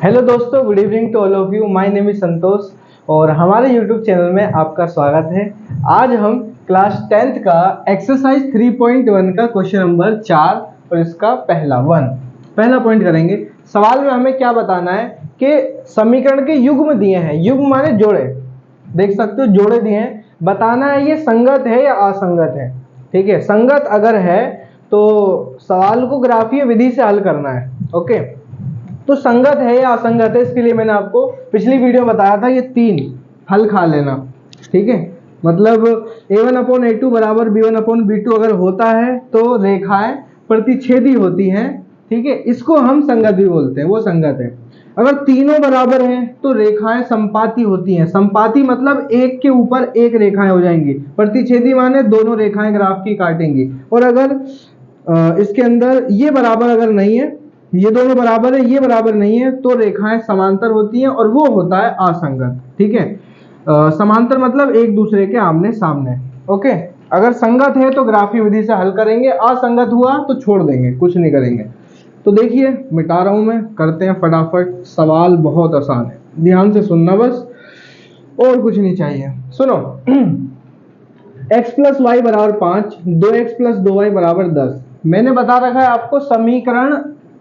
Hello दोस्तों, good evening to all of you. My name is Santosh और हमारे YouTube channel में आपका स्वागत है। आज हम क्लास 10th का एक्सरसाइज 3.1 का क्वेश्चन नंबर 4 और इसका पहला पॉइंट करेंगे। सवाल में हमें क्या बताना है कि समीकरण के युग्म दिए हैं, युग्म माने जोड़े, देख सकते हो जोड़े दिए हैं। बताना है ये संगत है या असंगत है। ठीक है, संगत अगर है तो सवाल को ग्राफीय विधि से हल करना है। ओके, तो संगत है या असंगत है, इसके लिए मैंने आपको पिछली वीडियो बताया था, ये 3 हल खा लेना। ठीक है, मतलब a1/a2 बराबर b1/b2 अगर होता है तो रेखाएं प्रतिच्छेदी होती हैं। ठीक है, इसको हम संगत भी बोलते हैं, वो संगत है। अगर तीनों बराबर हैं तो रेखाएं संपाती होती हैं। संपाती मतलब एक के ऊपर एक रेखाएं हो जाएंगी। प्रतिच्छेदी माने दोनों रेखाएं ग्राफ की काटेंगी। और अगर इसके अंदर ये बराबर अगर नहीं है, ये दोनों बराबर है, ये बराबर नहीं है, तो रेखाएं समांतर होती हैं और वो होता है असंगत। ठीक है, समांतर मतलब एक दूसरे के आमने सामने। ओके, अगर संगत है तो ग्राफीय विधि से हल करेंगे, असंगत हुआ तो छोड़ देंगे, कुछ नहीं करेंगे। तो देखिए, मिटा रहा हूं मैं, करते हैं फटाफट। सवाल बहुत आसान है, ध्यान से सुनना बस, और कुछ नहीं चाहिए। सुनो x + y = 5, 2x + 2y = 10। मैंने बता रखा है आपको समीकरण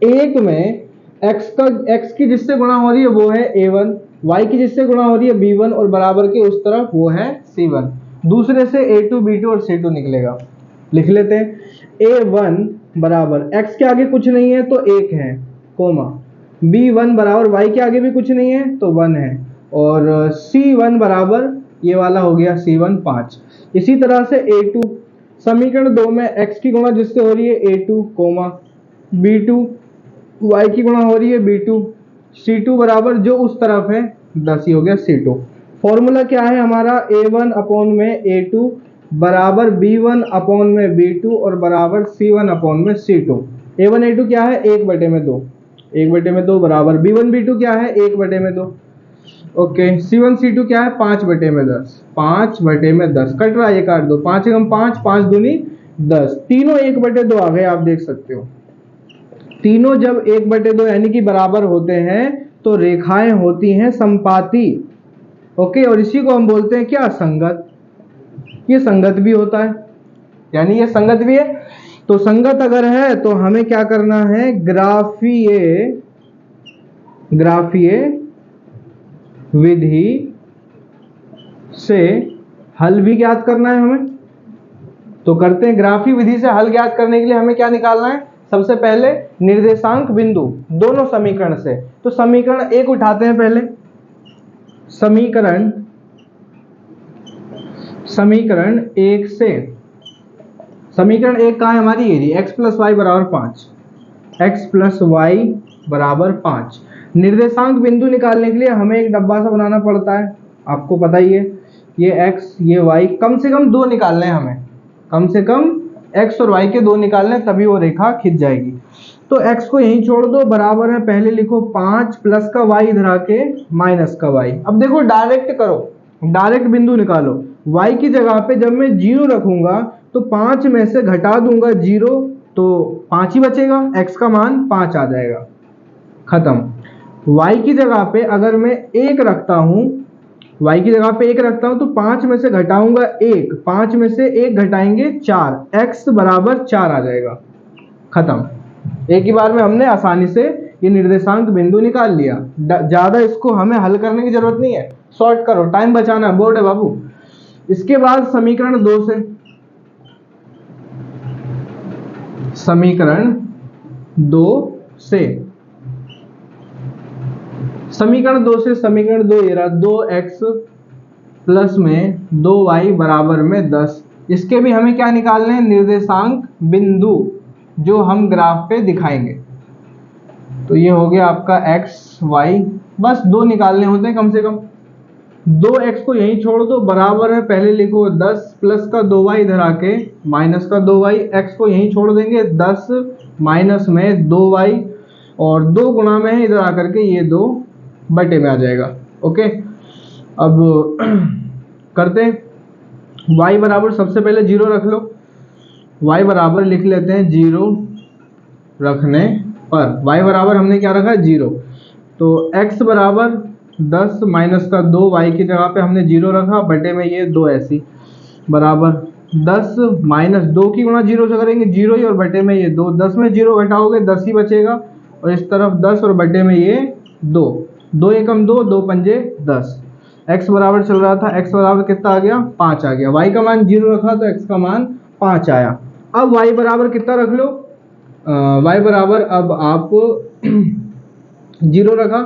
1 में x की जिससे गुणा हो रही है वो है a1, y की जिससे गुणा हो रही है b1 और बराबर के उस तरफ वो है c1। दूसरे से a2, b2 और c2 निकलेगा। लिख लेते हैं। a1 बराबर x के आगे कुछ नहीं है तो 1 है, कोमा b1 बराबर y के आगे भी कुछ नहीं है तो 1 है, और c1 बराबर ये वाला हो गया c1 5। इसी तरह से a2, समीकरण 2 में x की गुणा जिससे हो रही है a2, कोमा b2, y की गुणा हो रही है b2, c2 बराबर जो उस तरफ है 10 ही हो गया c2। फॉर्मूला क्या है हमारा, a1/a2 बराबर b1/b2 और बराबर c1/c2। a1 a2 क्या है, 1/2, 1/2 बराबर b1 b2 क्या है, 1/2। ओके, c1 c2 क्या है, 5/10, 5/10 कट रहा है, ये काट दो, 5 × 5, 5 दूनी 10, तीनों 1/2 आ गए। आप देख सकते हो तीनों जब 1/2 यानी कि बराबर होते हैं तो रेखाएं होती हैं संपाती। ओके, और इसी को हम बोलते हैं क्या, संगत। ये संगत भी होता है, यानी ये संगत भी है। तो संगत अगर है तो हमें क्या करना है, ग्राफीय विधि से हल भी ज्ञात करना है हमें। तो करते हैं, ग्राफीय विधि से हल ज्ञात करने के लिए हमें क्या निकालना है, सबसे पहले निर्देशांक बिंदु दोनों समीकरण से। तो समीकरण 1 उठाते हैं पहले। समीकरण 1 से, समीकरण 1 कहाँ है हमारी, ये x + y = 5, x + y = 5। निर्देशांक बिंदु निकालने के लिए हमें एक डब्बा सा बनाना पड़ता है, आपको पता ही है। ये x ये y, कम से कम 2 निकालने हैं हमें, कम से कम x और y के 2 निकालने, तभी वो रेखा खिंच जाएगी। तो x को यहीं छोड़ दो, बराबर है, पहले लिखो 5 प्लस का y इधर आके माइनस का y। अब देखो डायरेक्ट करो, डायरेक्ट बिंदु निकालो। y की जगह पे जब मैं 0 रखूंगा तो 5 में से घटा दूंगा 0 तो 5 ही बचेगा, x का मान 5 आ जाएगा, खत्म। y की जगह पे अगर मैं 1 रखता हूं, y की जगह पे 1 रखता हूं तो 5 में से घटाऊंगा 1, 5 में से 1 घटाएंगे 4, x = 4 आ जाएगा, खत्म। एक ही बार में हमने आसानी से ये निर्देशांक बिंदु निकाल लिया। ज्यादा इसको हमें हल करने की जरूरत नहीं है, शॉर्ट करो, टाइम बचाना, बोर्ड है बाबू। इसके बाद समीकरण 2 से, समीकरण 2 से समीकरण 2 ये रहा, 2x प्लस में 2y बराबर में 10। इसके भी हमें क्या निकालने हैं, निर्देशांक बिंदु, जो हम ग्राफ पे दिखाएंगे। तो ये हो गया आपका x y, बस 2 निकालने होते हैं कम से कम। 2x को यहीं छोड़ दो, बराबर है, पहले लिखो 10 प्लस का 2y इधर आके माइनस का 2y, x को यहीं छोड़ देंगे, 10 माइनस में 2y और 2 गुणा में है, इधर आकर के ये 2 बटे में आ जाएगा। ओके, अब करते हैं, y बराबर सबसे पहले 0 रख लो, y बराबर लिख लेते हैं 0 रखने पर, y बराबर हमने क्या रखा है 0। तो x बराबर 10 माइनस का 2, y की जगह पे हमने 0 रखा, बटे में ये 2 ऐसी बराबर 10 माइनस 2 की गुणा 0 से करेंगे 0 ही, और बटे में ये 2, 10 में 0 घटाओगे 10 ही बचेगा, और इस तरफ 10 और बटे में ये 2, 2 एकम 2, 2 पंजे 10। x बराबर चल रहा था, x बराबर कितना आ गया 5 आ गया, y का मान 0 रखा तो x का मान 5 आया। अब y बराबर कितना रख लो, y बराबर अब आप 0 रखा,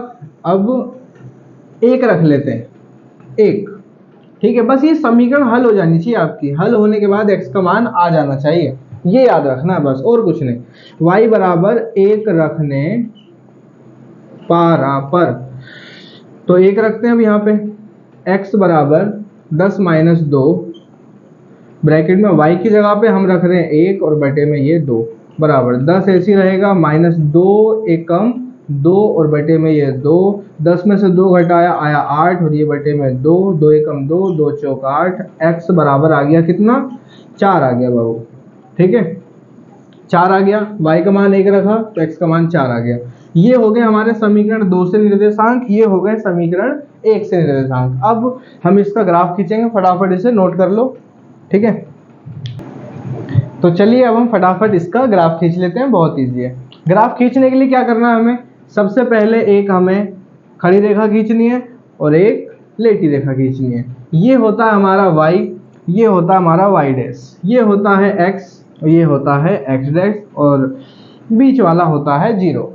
अब 1 रख लेते हैं, 1, ठीक है। बस ये समीकरण हल हो जानी चाहिए आपकी, हल होने के बाद x का मान आ जाना चाहिए, ये याद रखना है बस, और कुछ नहीं। y बराबर 1 रखने पर, तो 1 रखते हैं अब यहाँ पे, x बराबर 10 माइनस 2 ब्रैकेट में y की जगह पे हम रख रहे हैं 1 और बटे में ये 2 बराबर 10 ऐसी रहेगा, माइनस 2 एकम 2 और बटे में ये 2, 10 में से 2 घटाया आया 8 और ये बटे में 2, 2 एकम 2, 2 चौक 8, x बराबर आ गया कितना 4 आ गया बाबू, ठीक है 4 आ गया, y का मान 1 रखा तो x का मान 4 आ गया। ये हो गए हमारे समीकरण 2 से निर्देशांक, ये हो गए समीकरण 1 से निर्देशांक। अब हम इसका ग्राफ खींचेंगे, फटाफट इसे नोट कर लो, ठीक है। तो चलिए अब हम फटाफट इसका ग्राफ खींच लेते हैं, बहुत ईजी है। ग्राफ खींचने के लिए क्या करना है हमें, सबसे पहले एक हमें खड़ी रेखा खींचनी है और एक लेटी रेखा खींचनी है। ये होता है हमारा y, ये होता है हमारा y डैश, ये होता है x, ये होता है x डैश, और बीच वाला होता है 0,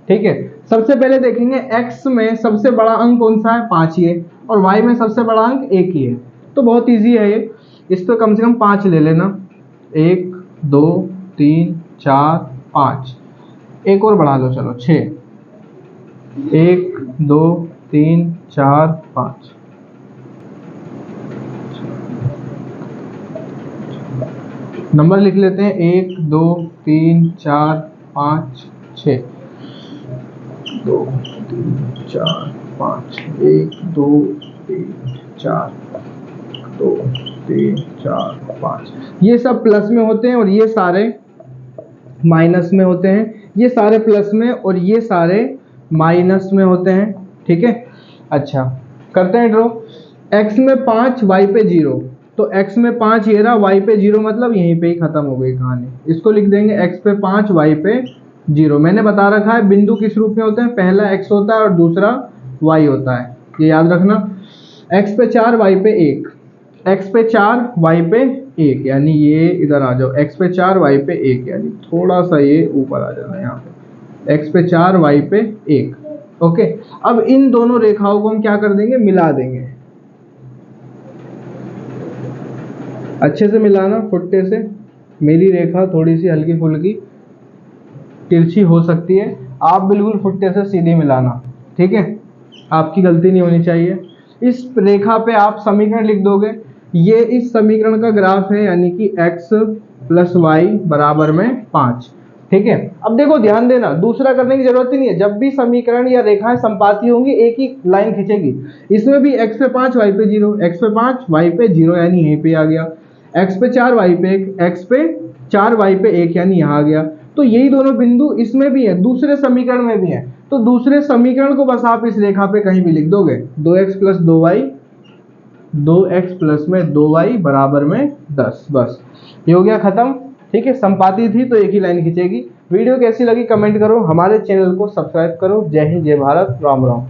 ठीक है। सबसे पहले देखेंगे x में सबसे बड़ा अंक कौन सा है 5 ही है, और y में सबसे बड़ा अंक 1 ही है, तो बहुत ईजी है ये, इस पर कम से कम 5 ले लेना, 1 2 3 4 5, एक और बढ़ा लो चलो 6, 1 2 3 4 5, नंबर लिख लेते हैं 1 2 3 4 5 6, 2 3 4 5, 1 2 3 4 2 3 4 5, ये सब प्लस में होते हैं और ये सारे माइनस में होते हैं, ये सारे प्लस में और ये सारे माइनस में होते हैं, ठीक है। अच्छा करते हैं ड्रॉ, x में 5 y पे 0, तो x में 5 ये रहा, y पे 0 मतलब यहीं पे ही खत्म हो गई कहानी। इसको लिख देंगे x पे 5 y पे 0। मैंने बता रखा है बिंदु किस रूप में होते हैं, पहला x होता है और दूसरा y होता है, ये याद रखना। x पे 4 y पे 1, x पे 4 y पे 1, यानी ये इधर आ जाओ, x पे 4 y पे 1, यानी थोड़ा सा ये ऊपर आ जाना यहाँ पे, x पे 4 y पे 1, ओके। अब इन दोनों रेखाओं को हम क्या कर देंगे, मिला देंगे, अच्छे से मिलाना फुट्टे से। मेरी रेखा थोड़ी सी हल्की फुल्की तिरछी हो सकती है, आप बिल्कुल फुट्टे से सीधी मिलाना, ठीक है, आपकी गलती नहीं होनी चाहिए। इस रेखा पे आप समीकरण लिख दोगे, ये इस समीकरण का ग्राफ है, यानी कि x प्लस वाई बराबर में 5, ठीक है। अब देखो ध्यान देना, दूसरा करने की जरूरत ही नहीं है, जब भी समीकरण या रेखाएं संपाती होंगी एक ही लाइन खींचेगी। इसमें भी x पे 5 y पे 0, x पे 5 y पे 0 यानी यहीं पे आ गया, x पे 4 y पे 1, x पे 4 y पे 1 यानी यहाँ आ गया। तो यही दोनों बिंदु इसमें भी है, दूसरे समीकरण में भी है, तो दूसरे समीकरण को बस आप इस रेखा पे कहीं भी लिख दोगे, 2x plus 2y, 2x plus में 2y बराबर में 10, बस ये हो गया खत्म, ठीक है। संपाती थी तो एक ही लाइन खींचेगी। वीडियो कैसी लगी कमेंट करो, हमारे चैनल को सब्सक्राइब करो। जय हिंद, जय भारत, राम राम।